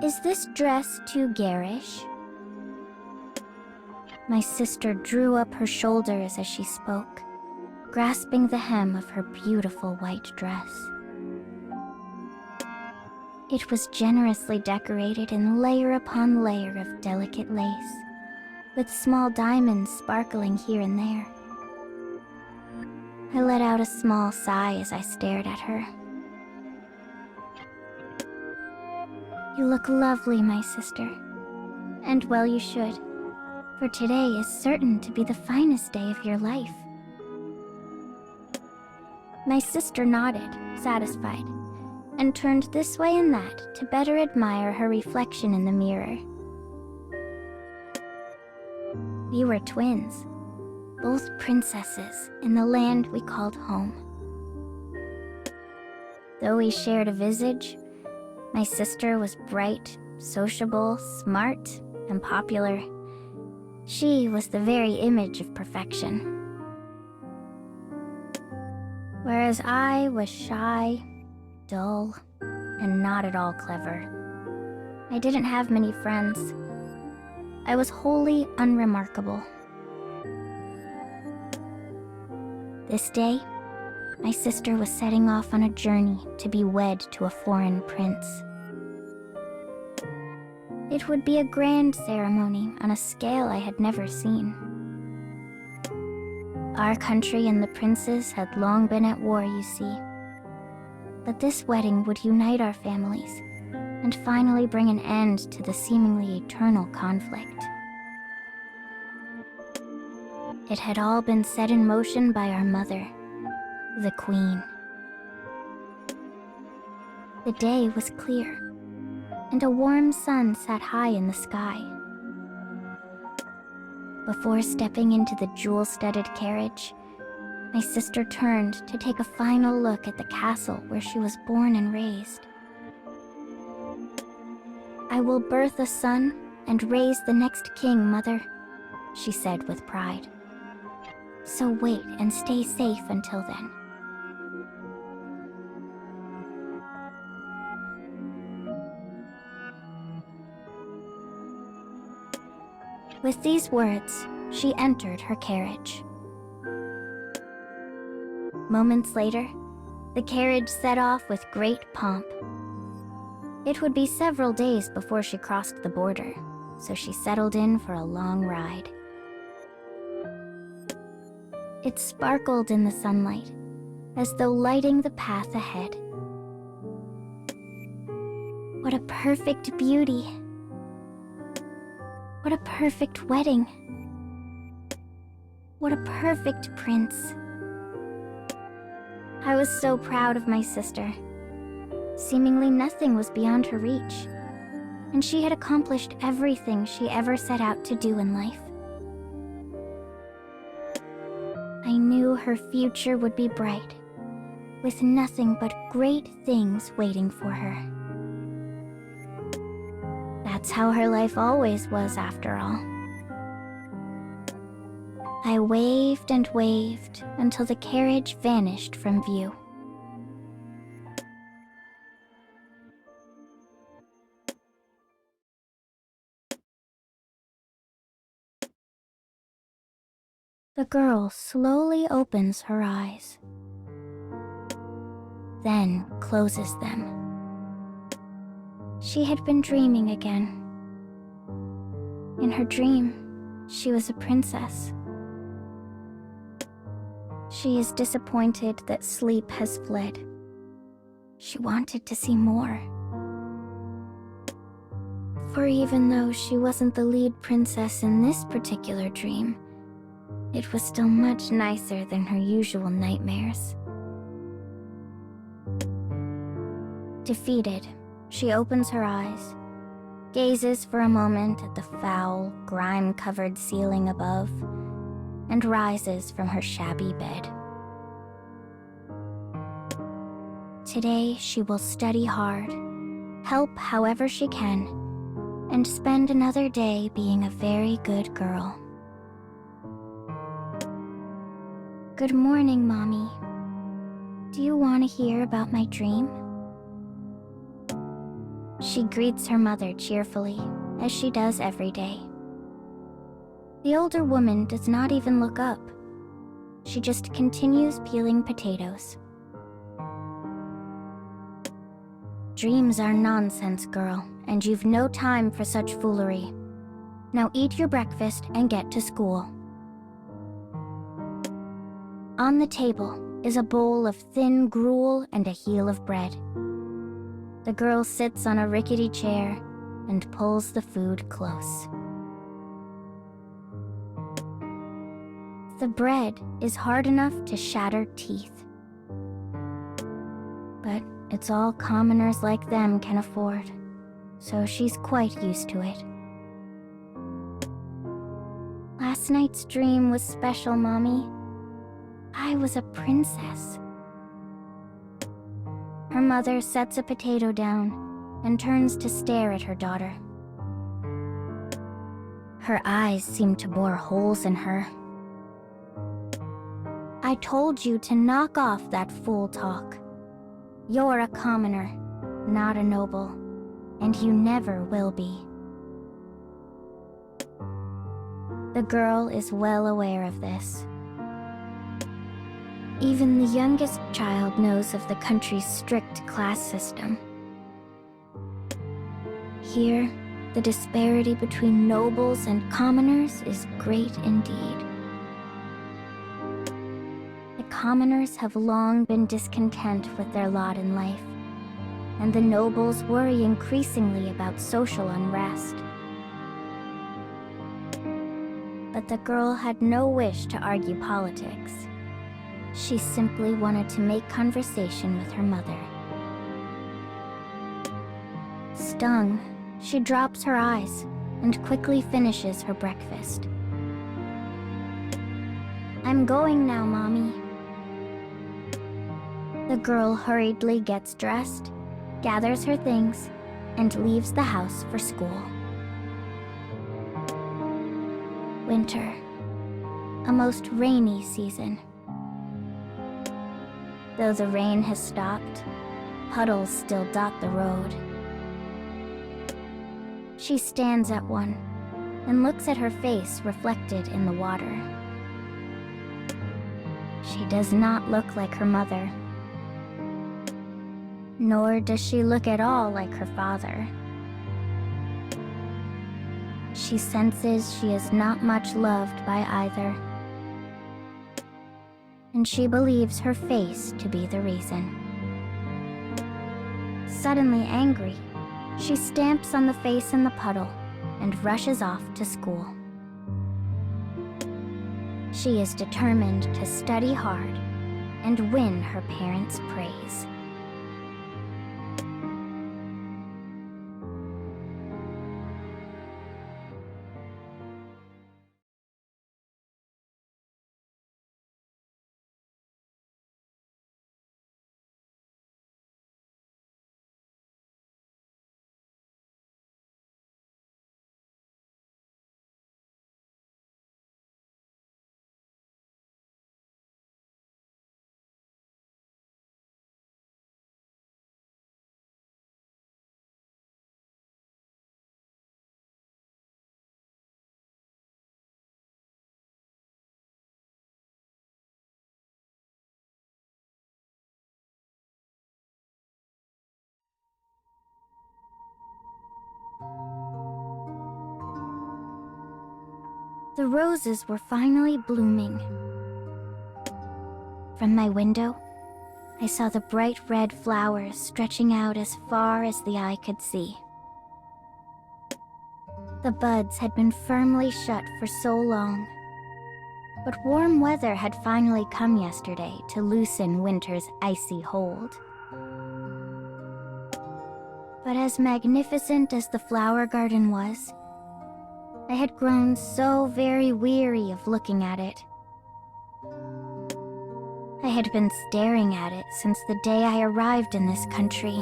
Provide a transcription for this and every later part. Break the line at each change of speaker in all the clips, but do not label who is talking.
Is this dress too garish? My sister drew up her shoulders as she spoke, grasping the hem of her beautiful white dress. It was generously decorated in layer upon layer of delicate lace, with small diamonds sparkling here and there. I let out a small sigh as I stared at her. You look lovely, my sister. And well you should, for today is certain to be the finest day of your life. My sister nodded, satisfied, and turned this way and that to better admire her reflection in the mirror. We were twins, both princesses in the land we called home. Though we shared a visage, my sister was bright, sociable, smart, and popular. She was the very image of perfection. Whereas I was shy, dull, and not at all clever. I didn't have many friends. I was wholly unremarkable. This day, my sister was setting off on a journey to be wed to a foreign prince. It would be a grand ceremony on a scale I had never seen. Our country and the princes had long been at war, you see. But this wedding would unite our families and finally bring an end to the seemingly eternal conflict. It had all been set in motion by our mother, the Queen. The day was clear, and a warm sun sat high in the sky. Before stepping into the jewel-studded carriage, my sister turned to take a final look at the castle where she was born and raised. I will birth a son and raise the next king, Mother, she said with pride. So wait and stay safe until then. With these words, she entered her carriage. Moments later, the carriage set off with great pomp. It would be several days before she crossed the border, so she settled in for a long ride. It sparkled in the sunlight, as though lighting the path ahead. What a perfect beauty! What a perfect wedding! What a perfect prince! I was so proud of my sister. Seemingly nothing was beyond her reach, and she had accomplished everything she ever set out to do in life. I knew her future would be bright, with nothing but great things waiting for her. That's how her life always was, after all. I waved and waved until the carriage vanished from view. The girl slowly opens her eyes, then closes them. She had been dreaming again. In her dream, she was a princess. She is disappointed that sleep has fled. She wanted to see more. For even though she wasn't the lead princess in this particular dream, it was still much nicer than her usual nightmares. Defeated, she opens her eyes, gazes for a moment at the foul, grime-covered ceiling above, and rises from her shabby bed. Today, she will study hard, help however she can, and spend another day being a very good girl. Good morning, Mommy. Do you want to hear about my dream? She greets her mother cheerfully, as she does every day. The older woman does not even look up. She just continues peeling potatoes. Dreams are nonsense, girl, and you've no time for such foolery. Now eat your breakfast and get to school. On the table is a bowl of thin gruel and a heel of bread. The girl sits on a rickety chair and pulls the food close. The bread is hard enough to shatter teeth. But it's all commoners like them can afford, so she's quite used to it. Last night's dream was special, Mommy. I was a princess. Her mother sets a potato down and turns to stare at her daughter. Her eyes seem to bore holes in her. I told you to knock off that fool talk. You're a commoner, not a noble, and you never will be. The girl is well aware of this. Even the youngest child knows of the country's strict class system. Here, the disparity between nobles and commoners is great indeed. The commoners have long been discontent with their lot in life, and the nobles worry increasingly about social unrest. But the girl had no wish to argue politics. She simply wanted to make conversation with her mother. Stung, she drops her eyes and quickly finishes her breakfast. I'm going now, Mommy. The girl hurriedly gets dressed, gathers her things, and leaves the house for school. Winter, a most rainy season. Though the rain has stopped, puddles still dot the road. She stands at one and looks at her face reflected in the water. She does not look like her mother. Nor does she look at all like her father. She senses she is not much loved by either. And she believes her face to be the reason. Suddenly angry, she stamps on the face in the puddle and rushes off to school. She is determined to study hard and win her parents' praise. The roses were finally blooming. From my window, I saw the bright red flowers stretching out as far as the eye could see. The buds had been firmly shut for so long, but warm weather had finally come yesterday to loosen winter's icy hold. But as magnificent as the flower garden was, I had grown so very weary of looking at it. I had been staring at it since the day I arrived in this country.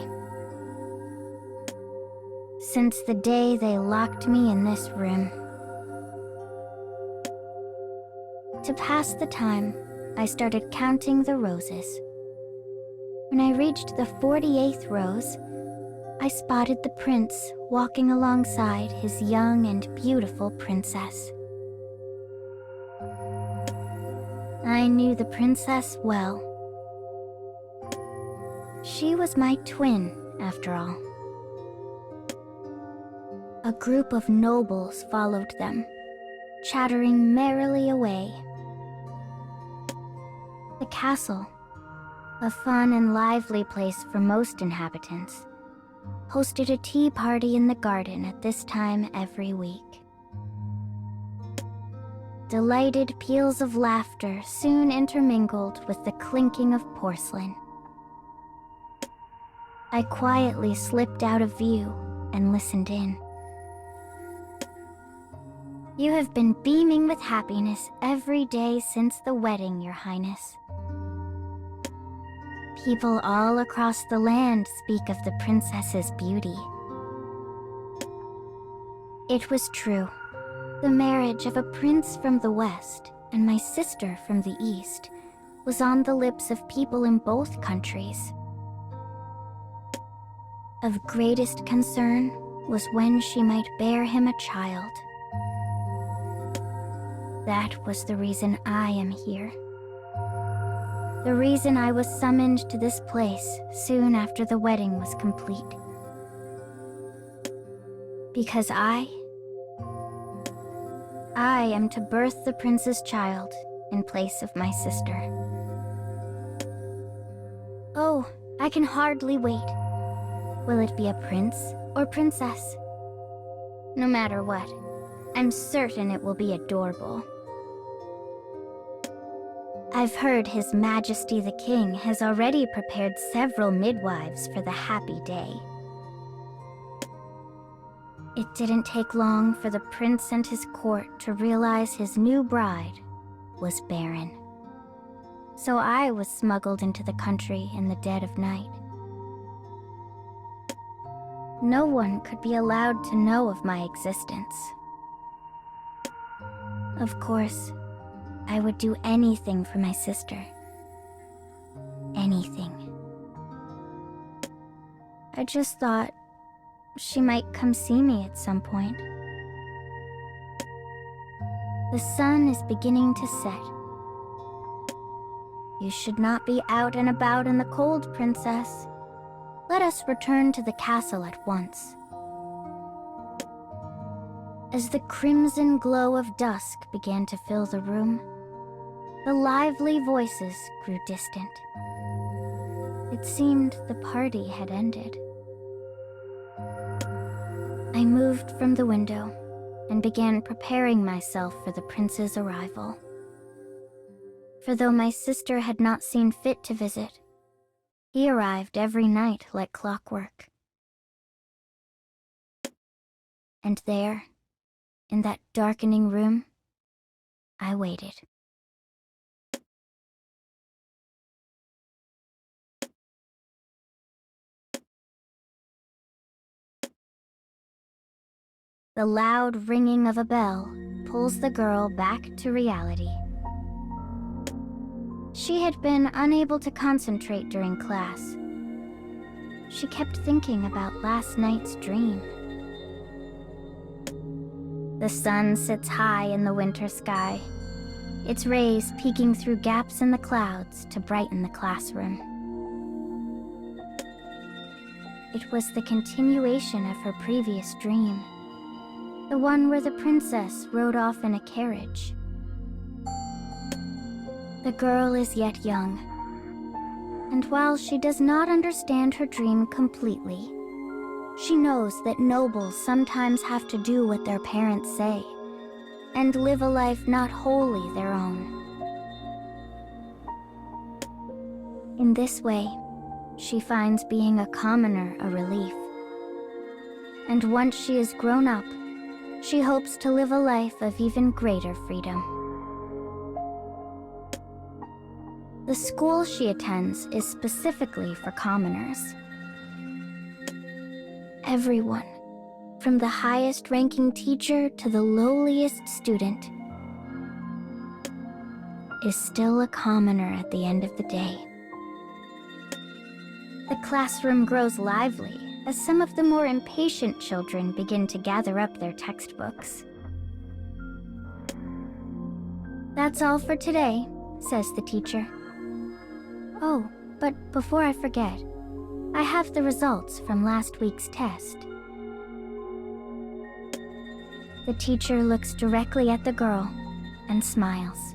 Since the day they locked me in this room. To pass the time, I started counting the roses. When I reached the 48th rose, I spotted the prince walking alongside his young and beautiful princess. I knew the princess well. She was my twin, after all. A group of nobles followed them, chattering merrily away. The castle, a fun and lively place for most inhabitants, hosted a tea party in the garden at this time every week. Delighted peals of laughter soon intermingled with the clinking of porcelain. I quietly slipped out of view and listened in. You have been beaming with happiness every day since the wedding, Your Highness. People all across the land speak of the princess's beauty. It was true. The marriage of a prince from the west and my sister from the east was on the lips of people in both countries. Of greatest concern was when she might bear him a child. That was the reason I am here. The reason I was summoned to this place soon after the wedding was complete. Because I am to birth the prince's child in place of my sister. Oh, I can hardly wait. Will it be a prince or princess? No matter what, I'm certain it will be adorable. I've heard His Majesty the King has already prepared several midwives for the happy day. It didn't take long for the prince and his court to realize his new bride was barren. So I was smuggled into the country in the dead of night. No one could be allowed to know of my existence. Of course, I would do anything for my sister. Anything. I just thought she might come see me at some point. The sun is beginning to set. You should not be out and about in the cold, Princess. Let us return to the castle at once. As the crimson glow of dusk began to fill the room, the lively voices grew distant. It seemed the party had ended. I moved from the window and began preparing myself for the prince's arrival. For though my sister had not seen fit to visit, he arrived every night like clockwork. And there, in that darkening room, I waited. The loud ringing of a bell pulls the girl back to reality. She had been unable to concentrate during class. She kept thinking about last night's dream. The sun sits high in the winter sky, its rays peeking through gaps in the clouds to brighten the classroom. It was the continuation of her previous dream, the one where the princess rode off in a carriage. The girl is yet young, and while she does not understand her dream completely, she knows that nobles sometimes have to do what their parents say, and live a life not wholly their own. In this way, she finds being a commoner a relief. And once she is grown up, she hopes to live a life of even greater freedom. The school she attends is specifically for commoners. Everyone, from the highest-ranking teacher to the lowliest student, is still a commoner at the end of the day. The classroom grows lively as some of the more impatient children begin to gather up their textbooks. "That's all for today," says the teacher. "Oh, but before I forget, I have the results from last week's test." The teacher looks directly at the girl and smiles.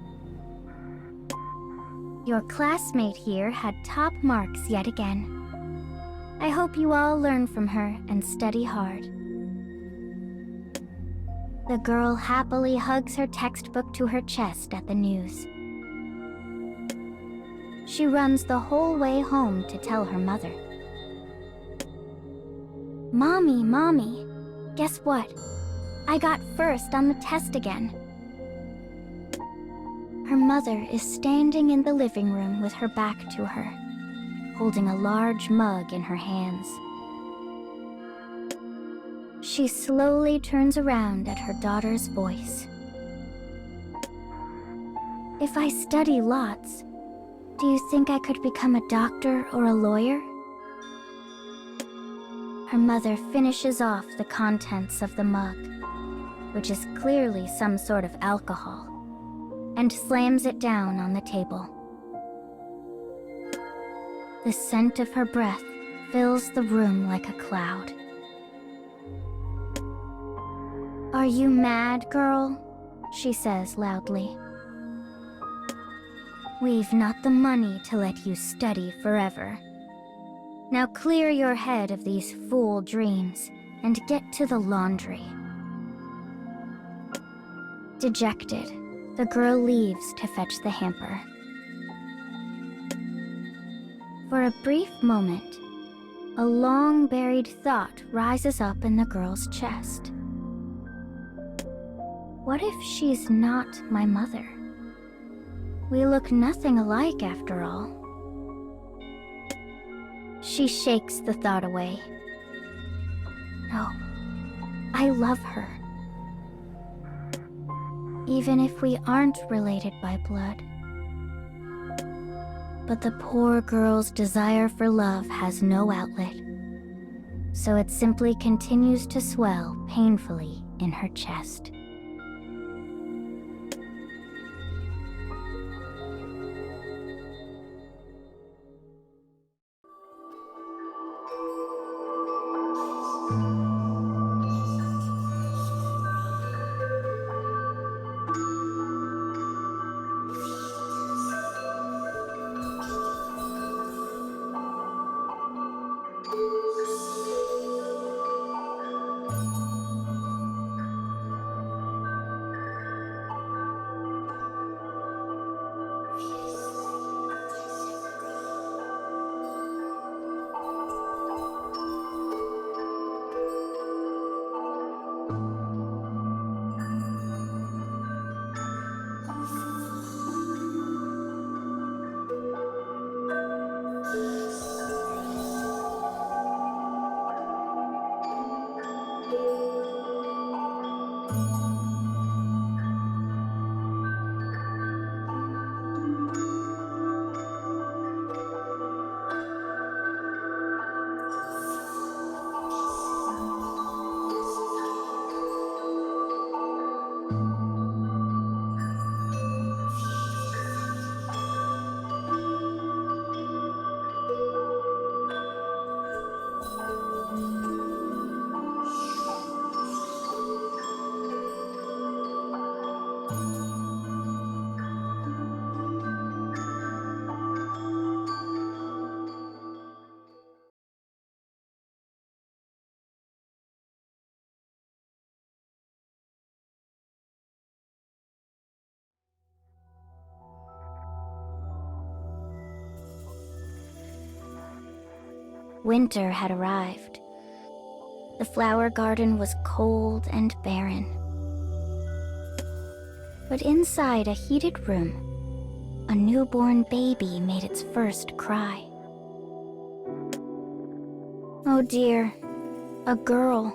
"Your classmate here had top marks yet again. I hope you all learn from her and study hard." The girl happily hugs her textbook to her chest at the news. She runs the whole way home to tell her mother. Mommy, guess what? I got first on the test again." Her mother is standing in the living room with her back to her, holding a large mug in her hands. She slowly turns around at her daughter's voice. "If I study lots, do you think I could become a doctor or a lawyer?" Her mother finishes off the contents of the mug, which is clearly some sort of alcohol, and slams it down on the table. The scent of her breath fills the room like a cloud. "Are you mad, girl?" she says loudly. "We've not the money to let you study forever. Now clear your head of these fool dreams and get to the laundry." Dejected, the girl leaves to fetch the hamper. For a brief moment, a long-buried thought rises up in the girl's chest. What if she's not my mother? We look nothing alike after all. She shakes the thought away. No, I love her. Even if we aren't related by blood. But the poor girl's desire for love has no outlet, so it simply continues to swell painfully in her chest. Winter had arrived. The flower garden was cold and barren. But inside a heated room, a newborn baby made its first cry. Oh dear, a girl.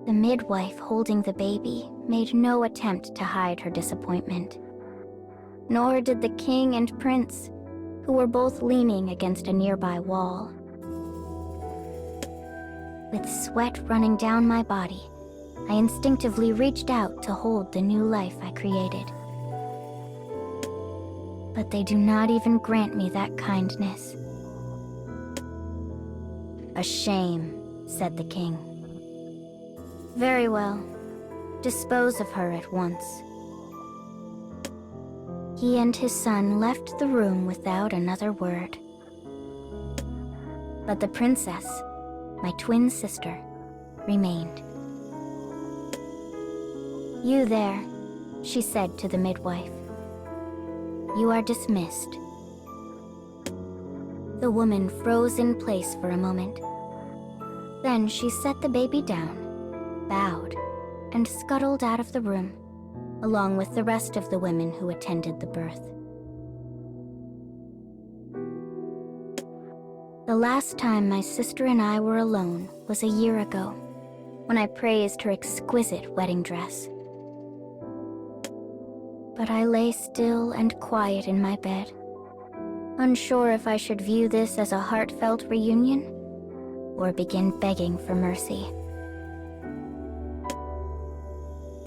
The midwife holding the baby made no attempt to hide her disappointment. Nor did the king and prince, who were both leaning against a nearby wall. With sweat running down my body, I instinctively reached out to hold the new life I created. But they do not even grant me that kindness. "A shame," said the king. "Very well. Dispose of her at once." He and his son left the room without another word. But the princess, my twin sister, remained. "You there," she said to the midwife. "You are dismissed." The woman froze in place for a moment. Then she set the baby down, bowed, and scuttled out of the room, along with the rest of the women who attended the birth. The last time my sister and I were alone was a year ago, when I praised her exquisite wedding dress. But I lay still and quiet in my bed, unsure if I should view this as a heartfelt reunion or begin begging for mercy.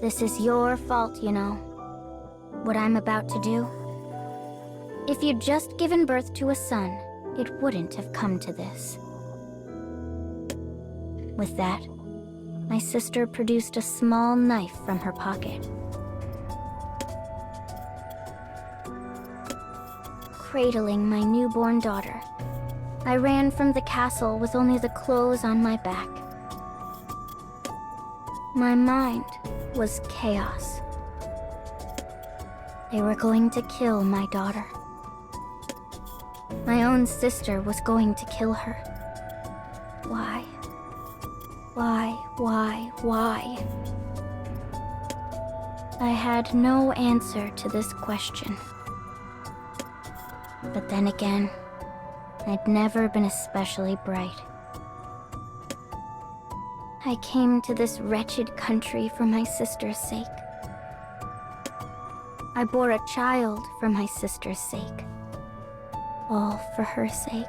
This is your fault, you know, what I'm about to do. If you'd just given birth to a son, it wouldn't have come to this. With that, my sister produced a small knife from her pocket. Cradling my newborn daughter, I ran from the castle with only the clothes on my back. My mind was chaos. They were going to kill my daughter. My own sister was going to kill her. Why? Why? I had no answer to this question. But then again, I'd never been especially bright. I came to this wretched country for my sister's sake. I bore a child for my sister's sake. All for her sake.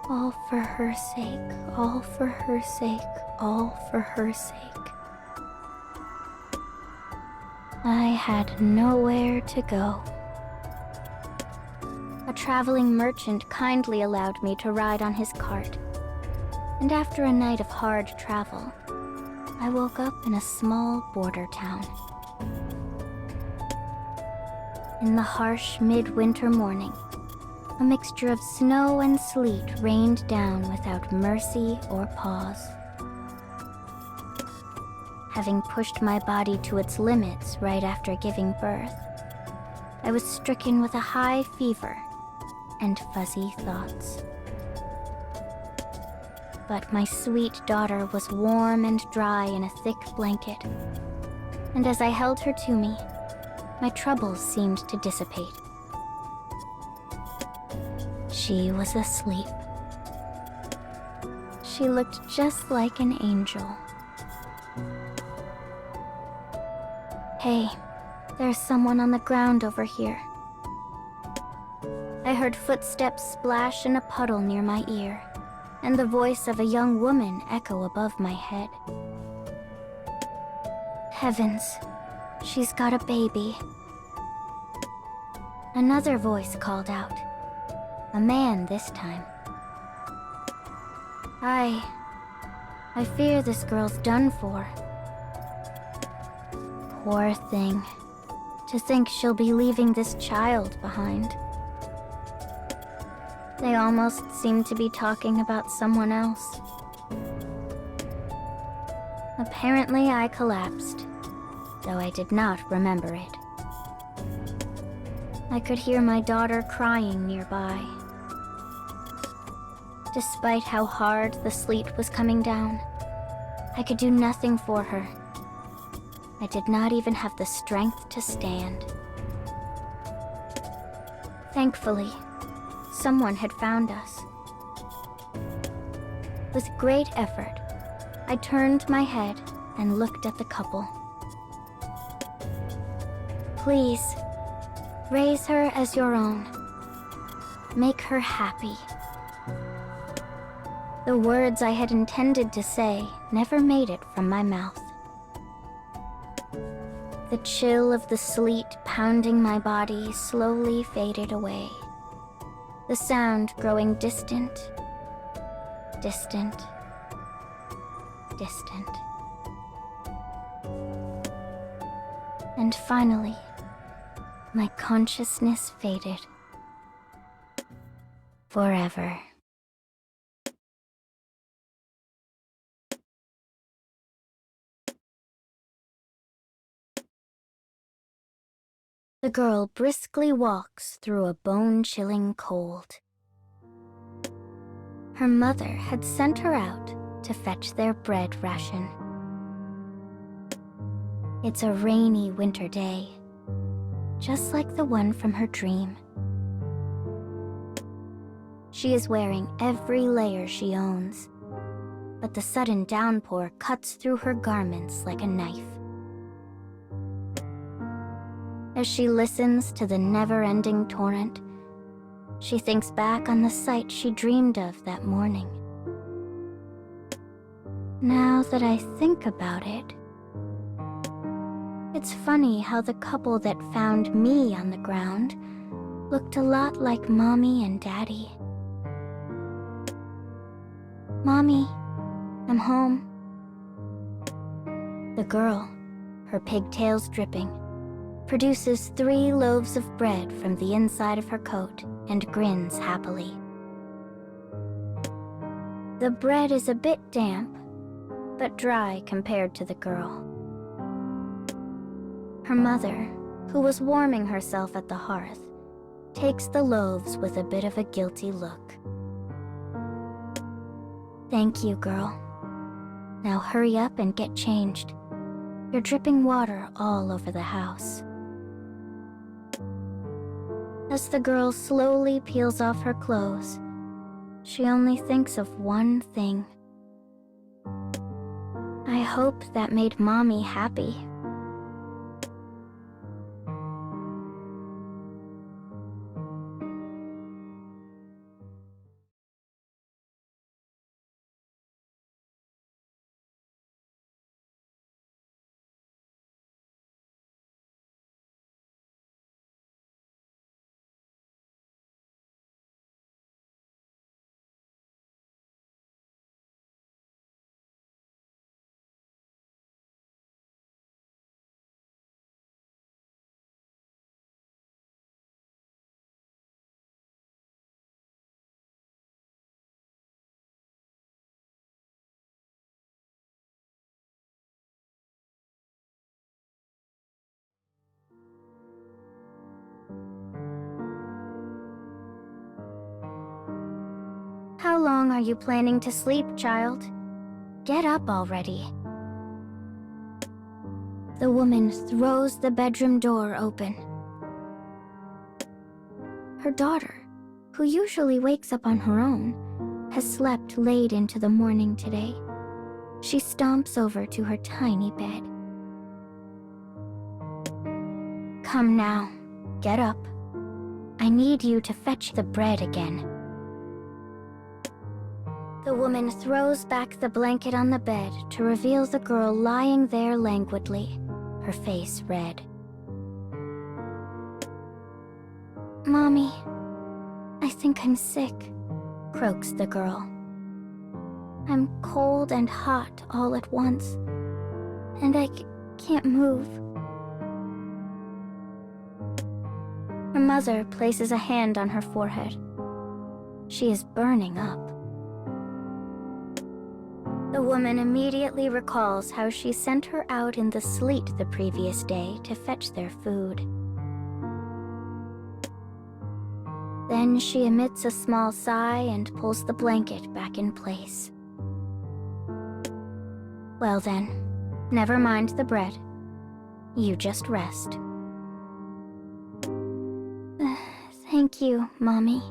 All for her sake, all for her sake, all for her sake. I had nowhere to go. A traveling merchant kindly allowed me to ride on his cart, and after a night of hard travel, I woke up in a small border town. In the harsh midwinter morning, a mixture of snow and sleet rained down without mercy or pause. Having pushed my body to its limits right after giving birth, I was stricken with a high fever and fuzzy thoughts. But my sweet daughter was warm and dry in a thick blanket, and as I held her to me, my troubles seemed to dissipate. She was asleep. She looked just like an angel. Hey, there's someone on the ground over here. I heard footsteps splash in a puddle near my ear, and the voice of a young woman echo above my head. Heavens, she's got a baby. Another voice called out. A man this time. I fear this girl's done for. Poor thing. To think she'll be leaving this child behind. They almost seem to be talking about someone else. Apparently I collapsed, though I did not remember it. I could hear my daughter crying nearby. Despite how hard the sleet was coming down, I could do nothing for her. I did not even have the strength to stand. Thankfully, someone had found us. With great effort, I turned my head and looked at the couple. Please, raise her as your own. Make her happy. The words I had intended to say never made it from my mouth. The chill of the sleet pounding my body slowly faded away, the sound growing distant, distant, distant. And finally, my consciousness faded. Forever. The girl briskly walks through a bone-chilling cold. Her mother had sent her out to fetch their bread ration. It's a rainy winter day, just like the one from her dream. She is wearing every layer she owns, but the sudden downpour cuts through her garments like a knife. As she listens to the never-ending torrent, she thinks back on the sight she dreamed of that morning. Now that I think about it, it's funny how the couple that found me on the ground looked a lot like Mommy and Daddy. Mommy, I'm home. The girl, her pigtails dripping, produces 3 loaves of bread from the inside of her coat and grins happily. The bread is a bit damp, but dry compared to the girl. Her mother, who was warming herself at the hearth, takes the loaves with a bit of a guilty look. Thank you, girl. Now hurry up and get changed. You're dripping water all over the house. As the girl slowly peels off her clothes, she only thinks of one thing. I hope that made Mommy happy. How long are you planning to sleep, child? Get up already. The woman throws the bedroom door open. Her daughter, who usually wakes up on her own, has slept late into the morning today. She stomps over to her tiny bed. Come now, get up. I need you to fetch the bread again. The woman throws back the blanket on the bed to reveal the girl lying there languidly, her face red. Mommy, I think I'm sick, croaks the girl. I'm cold and hot all at once, and I can't move. Her mother places a hand on her forehead. She is burning up. The woman immediately recalls how she sent her out in the sleet the previous day to fetch their food. Then she emits a small sigh and pulls the blanket back in place. Well then, never mind the bread. You just rest. Thank you, Mommy.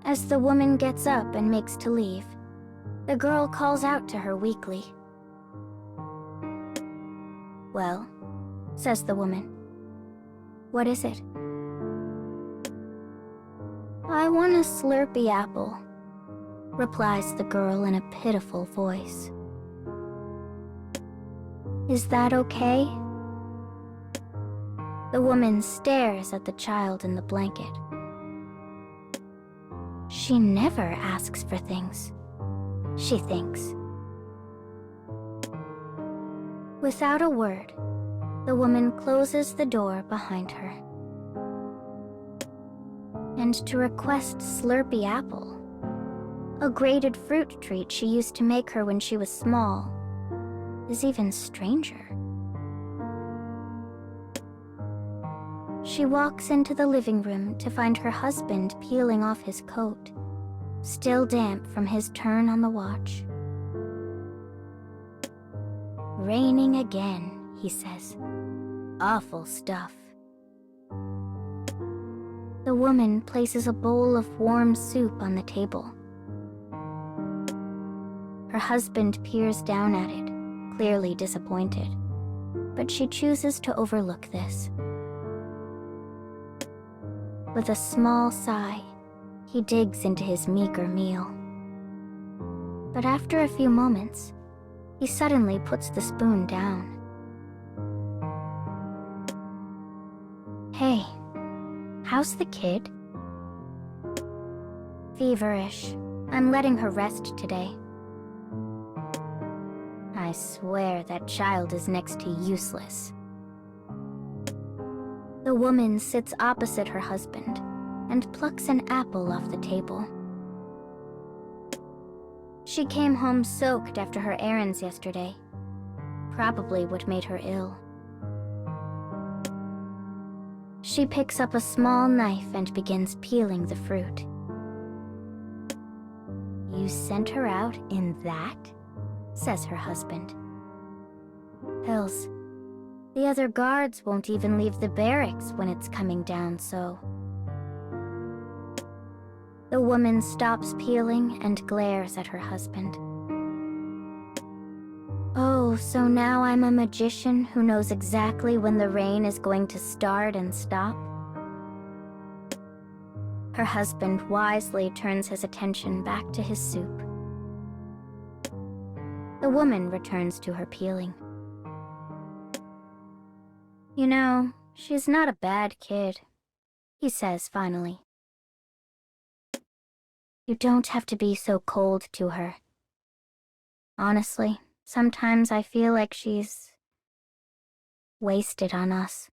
As the woman gets up and makes to leave, the girl calls out to her weakly. Well, says the woman. What is it? I want a Slurpee apple, replies the girl in a pitiful voice. Is that okay? The woman stares at the child in the blanket. She never asks for things, she thinks. Without a word, the woman closes the door behind her. And to request Slurpy Apple, a grated fruit treat she used to make her when she was small, is even stranger. She walks into the living room to find her husband peeling off his coat, still damp from his turn on the watch. Raining again, he says. Awful stuff. The woman places a bowl of warm soup on the table. Her husband peers down at it, clearly disappointed, but she chooses to overlook this. With a small sigh, he digs into his meager meal. But after a few moments, he suddenly puts the spoon down. Hey, how's the kid? Feverish. I'm letting her rest today. I swear that child is next to useless. The woman sits opposite her husband and plucks an apple off the table. She came home soaked after her errands yesterday. Probably what made her ill. She picks up a small knife and begins peeling the fruit. You sent her out in that? Says her husband. Hells, the other guards won't even leave the barracks when it's coming down, so... The woman stops peeling and glares at her husband. Oh, so now I'm a magician who knows exactly when the rain is going to start and stop? Her husband wisely turns his attention back to his soup. The woman returns to her peeling. You know, she's not a bad kid, he says finally. You don't have to be so cold to her. Honestly, sometimes I feel like she's wasted on us.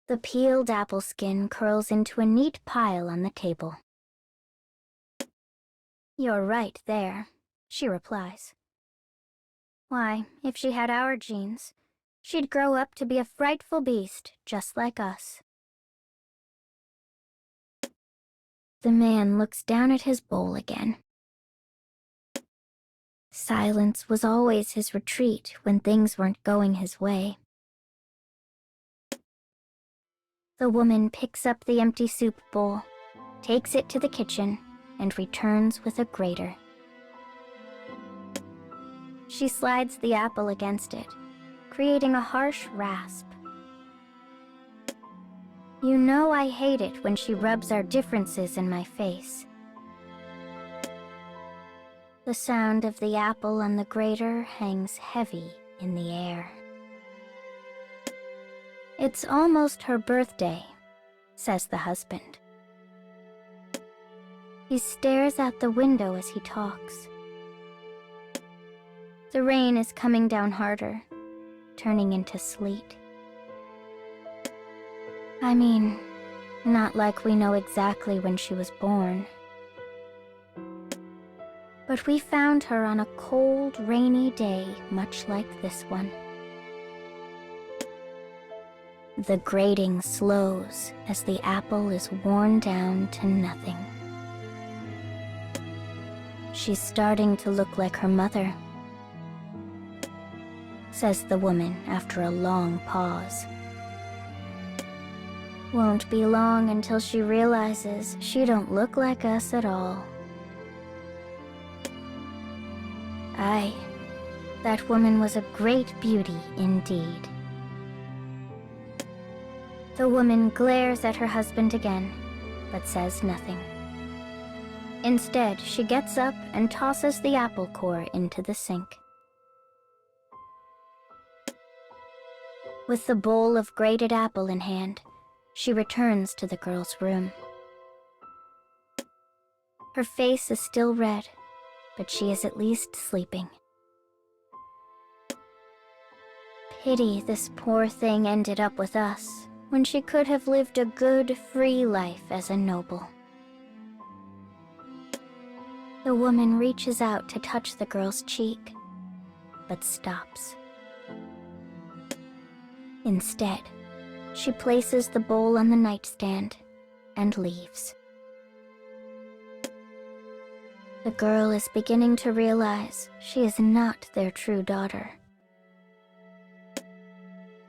The peeled apple skin curls into a neat pile on the table. You're right there, she replies. Why, if she had our genes, she'd grow up to be a frightful beast just like us. The man looks down at his bowl again. Silence was always his retreat when things weren't going his way. The woman picks up the empty soup bowl, takes it to the kitchen, and returns with a grater. She slides the apple against it, creating a harsh rasp. You know I hate it when she rubs our differences in my face. The sound of the apple on the grater hangs heavy in the air. It's almost her birthday, says the husband. He stares out the window as he talks. The rain is coming down harder, turning into sleet. I mean, not like we know exactly when she was born. But we found her on a cold, rainy day, much like this one. The grating slows as the apple is worn down to nothing. She's starting to look like her mother, says the woman after a long pause. Won't be long until she realizes she don't look like us at all. Aye, that woman was a great beauty indeed. The woman glares at her husband again, but says nothing. Instead, she gets up and tosses the apple core into the sink. With the bowl of grated apple in hand, she returns to the girl's room. Her face is still red, but she is at least sleeping. Pity this poor thing ended up with us, when she could have lived a good, free life as a noble. The woman reaches out to touch the girl's cheek, but stops. Instead, she places the bowl on the nightstand and leaves. The girl is beginning to realize she is not their true daughter.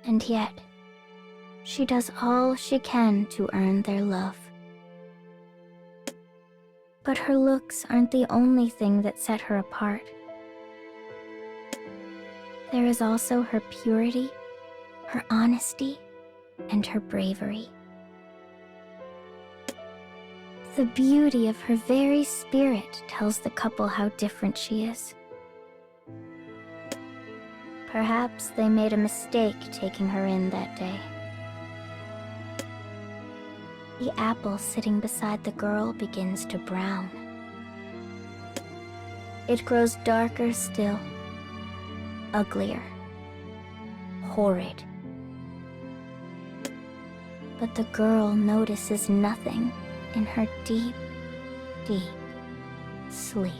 And yet, she does all she can to earn their love. But her looks aren't the only thing that set her apart. There is also her purity, her honesty, and her bravery. The beauty of her very spirit tells the couple how different she is. Perhaps they made a mistake taking her in that day. The apple sitting beside the girl begins to brown. It grows darker still, uglier, horrid. But the girl notices nothing in her deep, deep sleep.